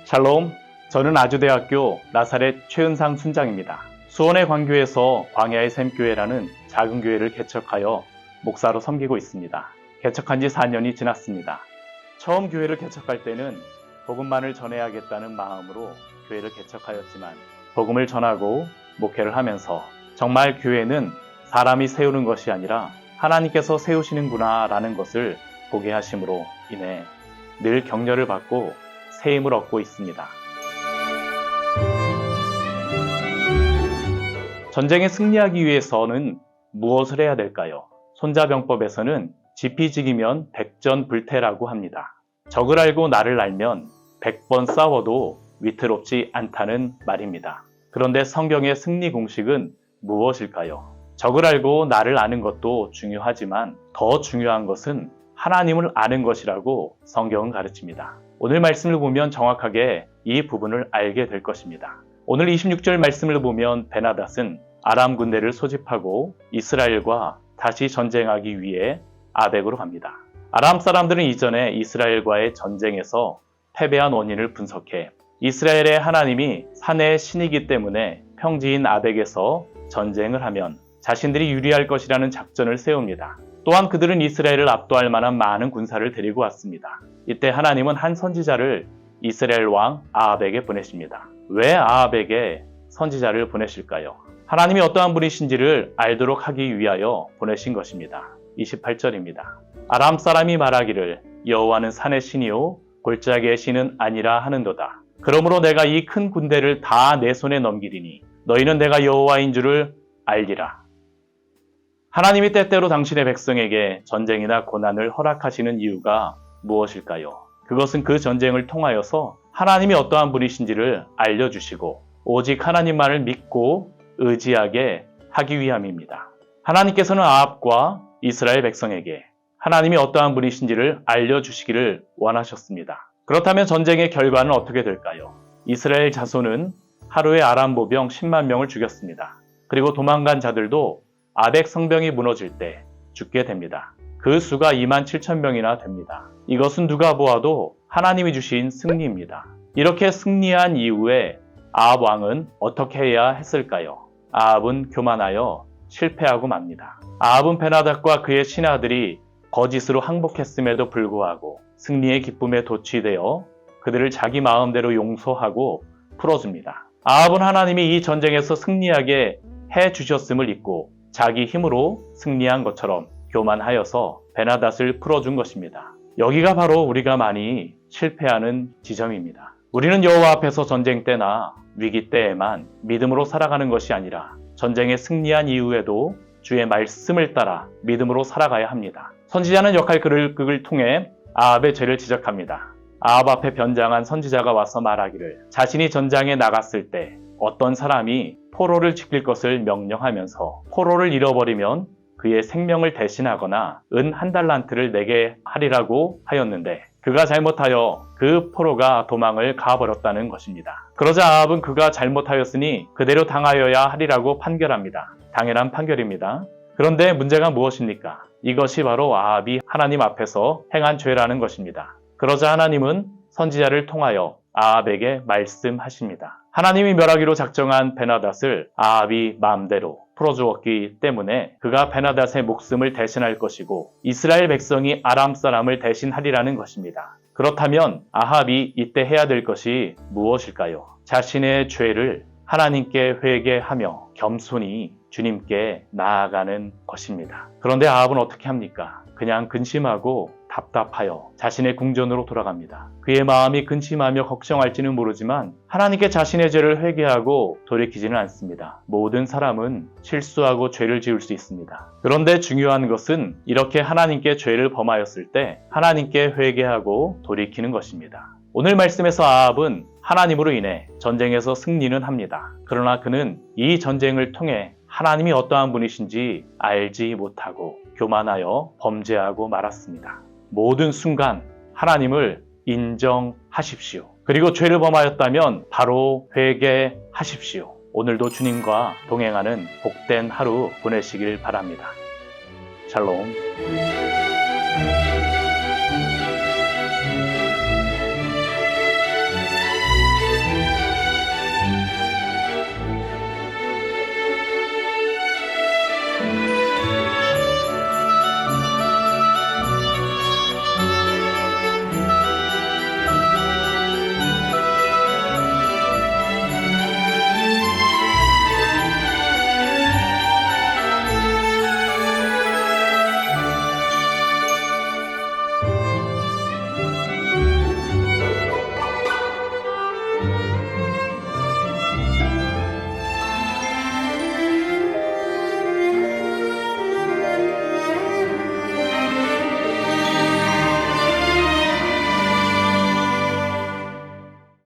샬롬, 저는 아주대학교 나사렛 최은상 순장입니다. 수원의 광교에서 광야의 샘교회라는 작은 교회를 개척하여 목사로 섬기고 있습니다. 개척한 지 4년이 지났습니다. 처음 교회를 개척할 때는 복음만을 전해야겠다는 마음으로 교회를 개척하였지만 복음을 전하고 목회를 하면서 정말 교회는 사람이 세우는 것이 아니라 하나님께서 세우시는구나 라는 것을 보게 하심으로 인해 늘 격려를 받고 세임을 얻고 있습니다. 전쟁에 승리하기 위해서는 무엇을 해야 될까요? 손자병법에서는 지피지기면 백전불태라고 합니다. 적을 알고 나를 알면 100번 싸워도 위태롭지 않다는 말입니다. 그런데 성경의 승리 공식은 무엇일까요? 적을 알고 나를 아는 것도 중요하지만 더 중요한 것은 하나님을 아는 것이라고 성경은 가르칩니다. 오늘 말씀을 보면 정확하게 이 부분을 알게 될 것입니다. 오늘 26절 말씀을 보면 베나닷은 아람 군대를 소집하고 이스라엘과 다시 전쟁하기 위해 아벡으로 갑니다. 아람 사람들은 이전에 이스라엘과의 전쟁에서 패배한 원인을 분석해 이스라엘의 하나님이 산의 신이기 때문에 평지인 아벡에서 전쟁을 하면 자신들이 유리할 것이라는 작전을 세웁니다. 또한 그들은 이스라엘을 압도할 만한 많은 군사를 데리고 왔습니다. 이때 하나님은 한 선지자를 이스라엘 왕 아합에게 보내십니다. 왜 아합에게 선지자를 보내실까요? 하나님이 어떠한 분이신지를 알도록 하기 위하여 보내신 것입니다. 28절입니다. 아람 사람이 말하기를 여호와는 산의 신이요 골짜기의 신은 아니라 하는도다. 그러므로 내가 이 큰 군대를 다 내 손에 넘기리니 너희는 내가 여호와인 줄을 알리라. 하나님이 때때로 당신의 백성에게 전쟁이나 고난을 허락하시는 이유가 무엇일까요? 그것은 그 전쟁을 통하여서 하나님이 어떠한 분이신지를 알려주시고 오직 하나님만을 믿고 의지하게 하기 위함입니다. 하나님께서는 아합과 이스라엘 백성에게 하나님이 어떠한 분이신지를 알려주시기를 원하셨습니다. 그렇다면 전쟁의 결과는 어떻게 될까요? 이스라엘 자손은 하루에 아람 보병 10만 명을 죽였습니다. 그리고 도망간 자들도 아벡 성벽이 무너질 때 죽게 됩니다. 그 수가 2만 7천 명이나 됩니다. 이것은 누가 보아도 하나님이 주신 승리입니다. 이렇게 승리한 이후에 아합 왕은 어떻게 해야 했을까요? 아합은 교만하여 실패하고 맙니다. 아합은 베나닷과 그의 신하들이 거짓으로 항복했음에도 불구하고 승리의 기쁨에 도취되어 그들을 자기 마음대로 용서하고 풀어줍니다. 아합은 하나님이 이 전쟁에서 승리하게 해주셨음을 잊고 자기 힘으로 승리한 것처럼 교만하여서 베나닷을 풀어준 것입니다. 여기가 바로 우리가 많이 실패하는 지점입니다. 우리는 여호와 앞에서 전쟁 때나 위기 때에만 믿음으로 살아가는 것이 아니라 전쟁에 승리한 이후에도 주의 말씀을 따라 믿음으로 살아가야 합니다. 선지자는 역할극을 통해 아합의 죄를 지적합니다. 아합 앞에 변장한 선지자가 와서 말하기를 자신이 전장에 나갔을 때 어떤 사람이 포로를 지킬 것을 명령하면서 포로를 잃어버리면 그의 생명을 대신하거나 은 1달란트를 내게 하리라고 하였는데 그가 잘못하여 그 포로가 도망을 가버렸다는 것입니다. 그러자 아합은 그가 잘못하였으니 그대로 당하여야 하리라고 판결합니다. 당연한 판결입니다. 그런데 문제가 무엇입니까? 이것이 바로 아합이 하나님 앞에서 행한 죄라는 것입니다. 그러자 하나님은 선지자를 통하여 아합에게 말씀하십니다. 하나님이 멸하기로 작정한 베나닷을 아합이 마음대로 풀어주었기 때문에 그가 베나닷의 목숨을 대신할 것이고 이스라엘 백성이 아람 사람을 대신하리라는 것입니다. 그렇다면 아합이 이때 해야 될 것이 무엇일까요? 자신의 죄를 하나님께 회개하며 겸손히 주님께 나아가는 것입니다. 그런데 아합은 어떻게 합니까? 그냥 근심하고 답답하여 자신의 궁전으로 돌아갑니다. 그의 마음이 근심하며 걱정할지는 모르지만 하나님께 자신의 죄를 회개하고 돌이키지는 않습니다. 모든 사람은 실수하고 죄를 지을 수 있습니다. 그런데 중요한 것은 이렇게 하나님께 죄를 범하였을 때 하나님께 회개하고 돌이키는 것입니다. 오늘 말씀에서 아합은 하나님으로 인해 전쟁에서 승리는 합니다. 그러나 그는 이 전쟁을 통해 하나님이 어떠한 분이신지 알지 못하고 교만하여 범죄하고 말았습니다. 모든 순간 하나님을 인정하십시오. 그리고 죄를 범하였다면 바로 회개하십시오. 오늘도 주님과 동행하는 복된 하루 보내시길 바랍니다. 샬롬.